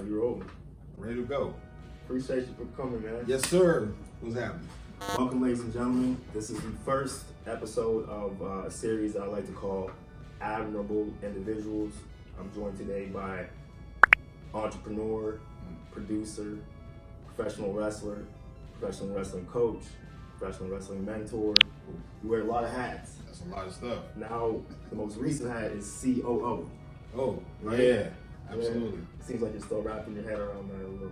right, you're over. Ready to go. Appreciate you for coming, man. Yes, sir. What's happening? Welcome, ladies and gentlemen. This is the first episode of a series I like to call Admirable Individuals. I'm joined today by entrepreneur, producer, professional wrestler, professional wrestling coach, professional wrestling mentor. You wear a lot of hats. That's a lot of stuff. Now, the most recent hat is C.O.O. Oh, right? Yeah, absolutely. Yeah. It seems like you're still wrapping your head around that a little.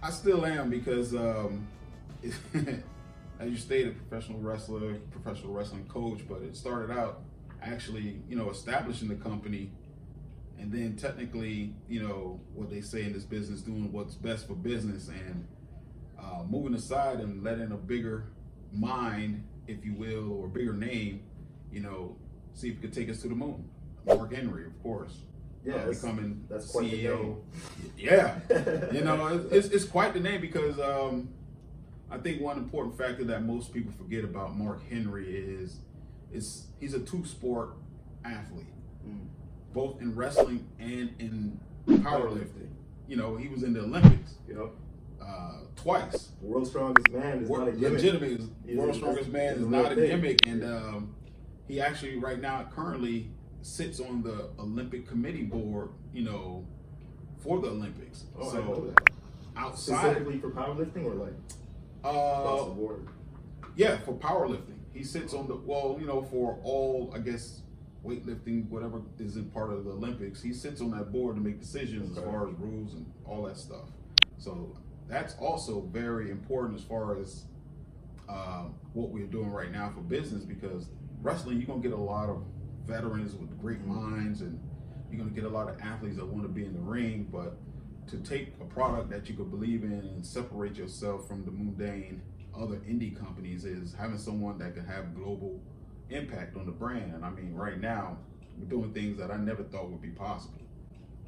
I still am because, as you stated, professional wrestler, professional wrestling coach, but it started out actually, establishing the company and then technically, what they say in this business, doing what's best for business and moving aside and letting a bigger mind, if you will, or a bigger name, see if it could take us to the moon. Mark Henry, of course. Yeah, becoming that's quite CEO. The name. Yeah, it's quite the name because I think one important factor that most people forget about Mark Henry is he's a two-sport athlete, both in wrestling and in powerlifting. He was in the Olympics. Yep. Twice. World's strongest man is not a gimmick. Legitimately, world's strongest man is not a gimmick, and he actually right now currently sits on the Olympic committee board, for the Olympics. Oh, so I know that. outside Specifically for powerlifting or like across the board? Yeah, for powerlifting. He sits on the for all, I guess, weightlifting, whatever is in part of the Olympics, he sits on that board to make decisions as far as rules and all that stuff. So that's also very important as far as what we're doing right now for business, because wrestling, you're gonna get a lot of veterans with great minds, and you're gonna get a lot of athletes that want to be in the ring, but to take a product that you could believe in and separate yourself from the mundane other indie companies is having someone that can have global impact on the brand. And I mean, right now we're doing things that I never thought would be possible.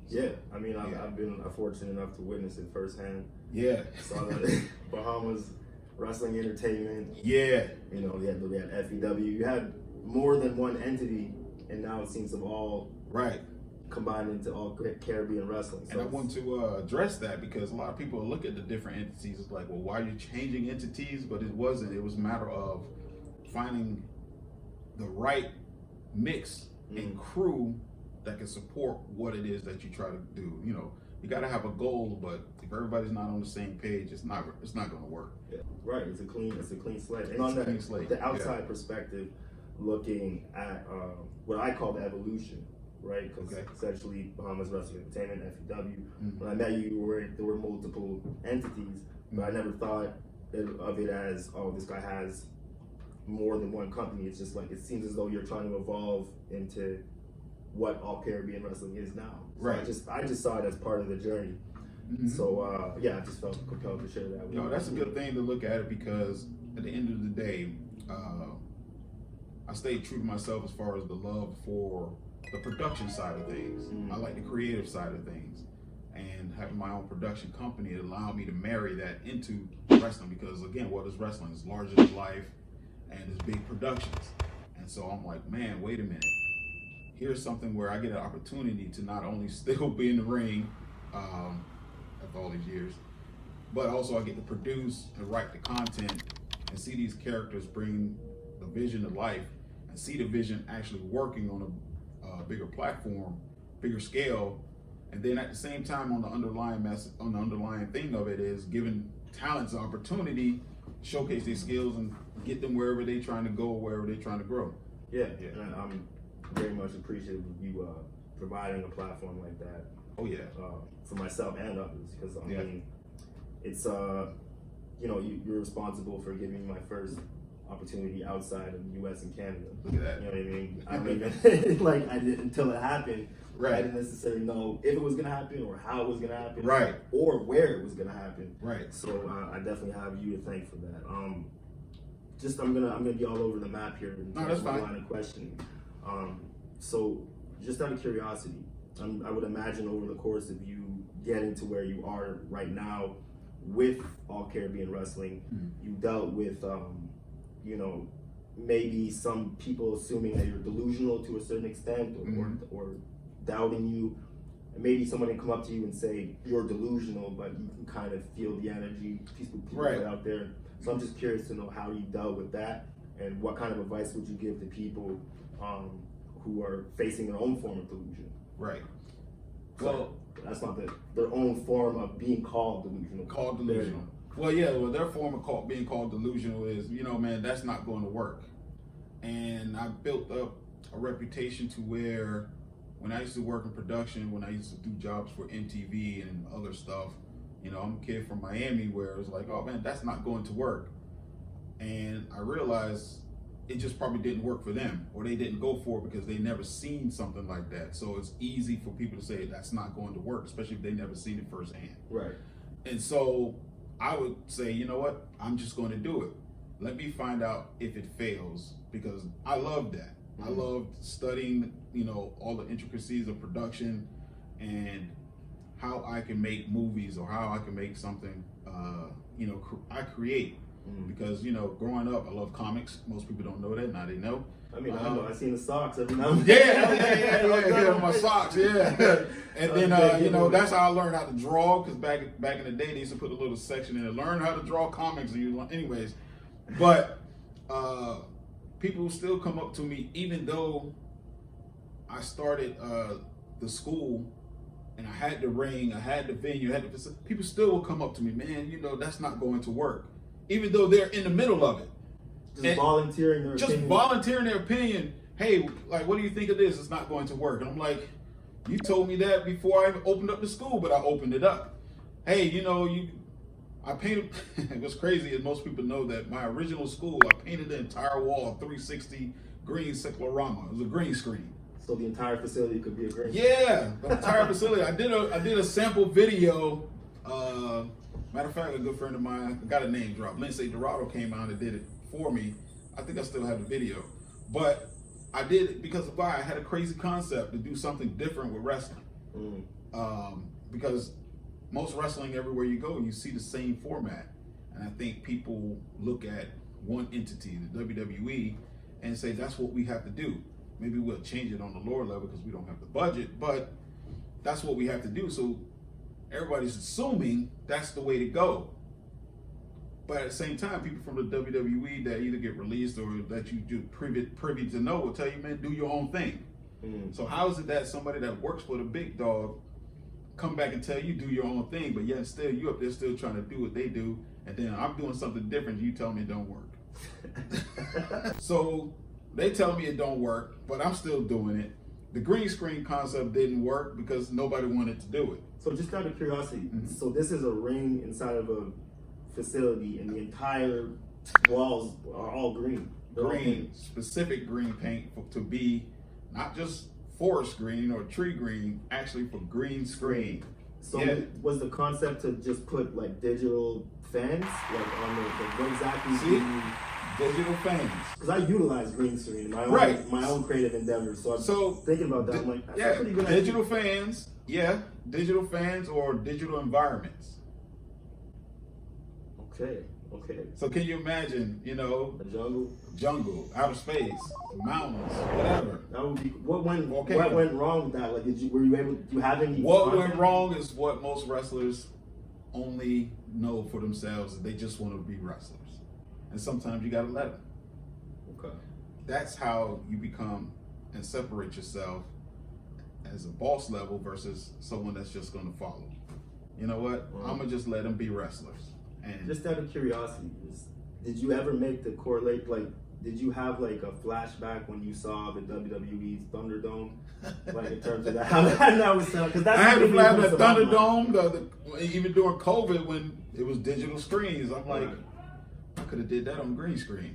Yeah, I mean, I've been fortunate enough to witness it firsthand. Yeah. Saw that Bahamas Wrestling Entertainment. Yeah. We had FEW. You had more than one entity, and now it seems to have all combined into all Caribbean wrestling. So and I want to address that because a lot of people look at the different entities. It's like, well, why are you changing entities? But it wasn't. It was a matter of finding the right mix and crew that can support what it is that you try to do. You got to have a goal, but if everybody's not on the same page, it's not going to work. Yeah. Right. It's a clean slate. And on the outside perspective, looking at what I call the evolution, right? Because essentially Bahamas Wrestling Entertainment, FEW. When I met you, there were multiple entities, but I never thought of it as, oh, this guy has more than one company. It's just like, it seems as though you're trying to evolve into what all Caribbean wrestling is now. So right. I just saw it as part of the journey. So I just felt compelled to share that with you. That's a good thing to look at it, because at the end of the day, I stayed true to myself as far as the love for the production side of things. I like the creative side of things, and having my own production company, it allowed me to marry that into wrestling, because again, what is wrestling? It's larger than life and it's big productions. And so I'm like, man, wait a minute. Here's something where I get an opportunity to not only still be in the ring after all these years, but also I get to produce and write the content and see these characters bring the vision to life, and see the vision actually working on a bigger platform, bigger scale. And then at the same time, on the underlying thing of it is giving talents an opportunity, showcase their skills and get them wherever they're trying to go, wherever they're trying to grow. Yeah. And I'm very much appreciative of you providing a platform like that. Oh yeah. For myself and others, because I mean, it's you're responsible for giving me my first opportunity outside of the U.S. and Canada. Look at that. You know what I mean? I don't even I didn't until it happened. Right. I didn't necessarily know if it was gonna happen or how it was gonna happen. Right. Or where it was gonna happen. Right. So I definitely have you to thank for that. I'm gonna be all over the map here in terms of my line of questioning. So just out of curiosity, I would imagine over the course of you getting to where you are right now with All Caribbean Wrestling, you dealt with maybe some people assuming that you're delusional to a certain extent, or doubting you, and maybe someone can come up to you and say you're delusional, but you can kind of feel the energy people right. put out there. So I'm just curious to know how you dealt with that, and what kind of advice would you give to people who are facing their own form of delusion? Right. Well, that's not their own form of being called delusional. Called delusional. Well, yeah. Well, their form of being called delusional is, man, that's not going to work. And I built up a reputation to where, when I used to work in production, when I used to do jobs for MTV and other stuff, I'm a kid from Miami where it was like, oh man, that's not going to work. And I realized it just probably didn't work for them, or they didn't go for it because they never seen something like that. So it's easy for people to say that's not going to work, especially if they never seen it firsthand. Right. And so I would say, you know what, I'm just going to do it. Let me find out if it fails, because I love that. I loved studying, all the intricacies of production and how I can make movies, or how I can make something, I create. Because, growing up, I love comics. Most people don't know that. Now they know. I mean, I know. I seen the socks every now and then. Yeah, my socks, yeah. And then, that's how I learned how to draw, because back in the day, they used to put a little section in it, learn how to draw comics. Anyways, but people still come up to me, even though I started the school, and I had the ring, I had the venue, people still will come up to me, man, that's not going to work. Even though they're in the middle of it. Volunteering their opinion. Hey, like, what do you think of this? It's not going to work. And I'm like, you told me that before I even opened up the school, but I opened it up. Hey, I painted, what's crazy is most people know that my original school, I painted the entire wall 360 green cyclorama. It was a green screen. So the entire facility could be a green screen? Yeah, the entire facility. I did a sample video. Matter of fact, a good friend of mine, I got a name drop, Lindsay Dorado, came out and did it for me. I think I still have the video. But I did it because of why? I had a crazy concept to do something different with wrestling. Because most wrestling, everywhere you go, you see the same format. And I think people look at one entity, the WWE, and say that's what we have to do. Maybe we'll change it on the lower level because we don't have the budget, but that's what we have to do. So everybody's assuming that's the way to go. But at the same time, people from the WWE that either get released or that you do privy to know will tell you, man, do your own thing. So how is it that somebody that works for the big dog come back and tell you do your own thing, but yet still you up there still trying to do what they do, and then I'm doing something different, you tell me it don't work. So they tell me it don't work, but I'm still doing it. The green screen concept didn't work because nobody wanted to do it. So just out of curiosity, so this is a ring inside of a facility, and the entire walls are all green. Green, specific green paint to be not just forest green or tree green, actually for green screen. So was the concept to just put like digital fans, like on what exactly? See? Digital fans. Because I utilize green screen in my own creative endeavors. So I'm thinking about that. I'm like, that's a pretty good digital idea. fans. Yeah, digital fans or digital environments. Okay. So can you imagine, a jungle, outer space, mountains, whatever. That would be what went wrong with that? Like, were you able? Do you have any? What went wrong is what most wrestlers only know for themselves, is they just want to be wrestlers, and sometimes you gotta let them. Okay. That's how you become and separate yourself as a boss level versus someone that's just gonna follow. You know what? I'm gonna just let them be wrestlers. And just out of curiosity, did you ever make the correlate? Like, did you have like a flashback when you saw the WWE's Thunderdome? Like in terms of that, how that was done? Because that's I had to flash that Thunderdome, even during COVID when it was digital screens. I'm like, I could have did that on green screen,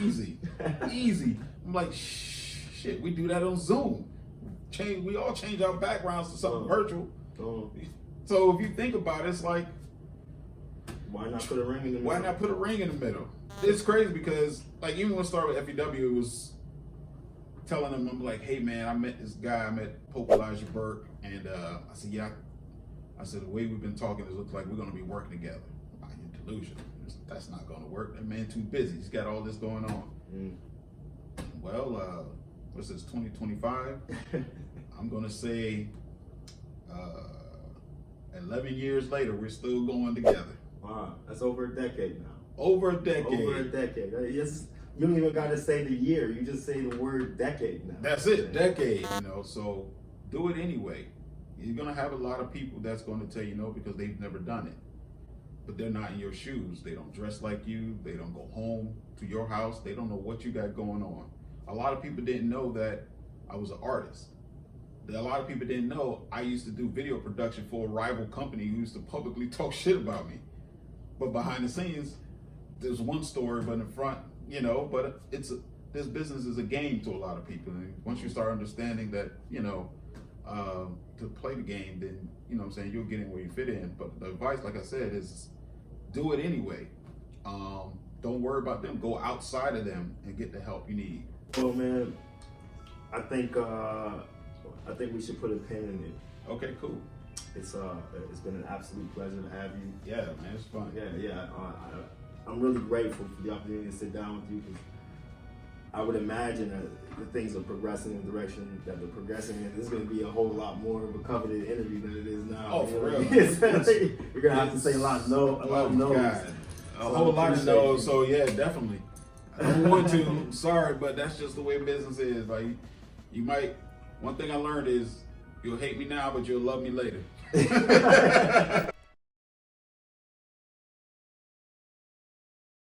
easy. I'm like, shit, we do that on Zoom. We all change our backgrounds to something virtual. So if you think about it, it's like, why not put a ring in the middle? Why not put a ring in the middle? It's crazy because, like, even when I started with FEW, it was telling them, I'm like, hey man, I met this guy, I met Pope Elijah Burke, and I said, I said, the way we've been talking, it looks like we're gonna be working together. You're delusional. That's not gonna work. That man too busy. He's got all this going on. Well, what's this, 2025? I'm gonna say 11 years later, we're still going together. Wow, that's over a decade now. Over a decade. Over a decade. Yes, you don't even got to say the year. You just say the word decade now. That's it, decade. You know, so do it anyway. You're gonna have a lot of people that's gonna tell you no because they've never done it, but they're not in your shoes. They don't dress like you. They don't go home to your house. They don't know what you got going on. A lot of people didn't know that I was an artist. A lot of people didn't know I used to do video production for a rival company who used to publicly talk shit about me. But behind the scenes, there's one story, but in the front, you know, but this business is a game to a lot of people. And once you start understanding that, you know, to play the game, then, you know what I'm saying, you'll get in where you fit in. But the advice, like I said, is do it anyway. Don't worry about them. Go outside of them and get the help you need. Well, man, I think we should put a pin in it. Okay, cool. It's been an absolute pleasure to have you. Yeah, man, it's fun. Yeah. I'm really grateful for the opportunity to sit down with you, because I would imagine that the things are progressing in the direction that they're progressing in. There's going to be a whole lot more of a coveted interview than it is now. Oh, for real. You're going to have to say a lot of no's. A whole lot of no's. So yeah, definitely. I don't want to. Sorry, but that's just the way business is. Like, you might. One thing I learned is you'll hate me now, but you'll love me later.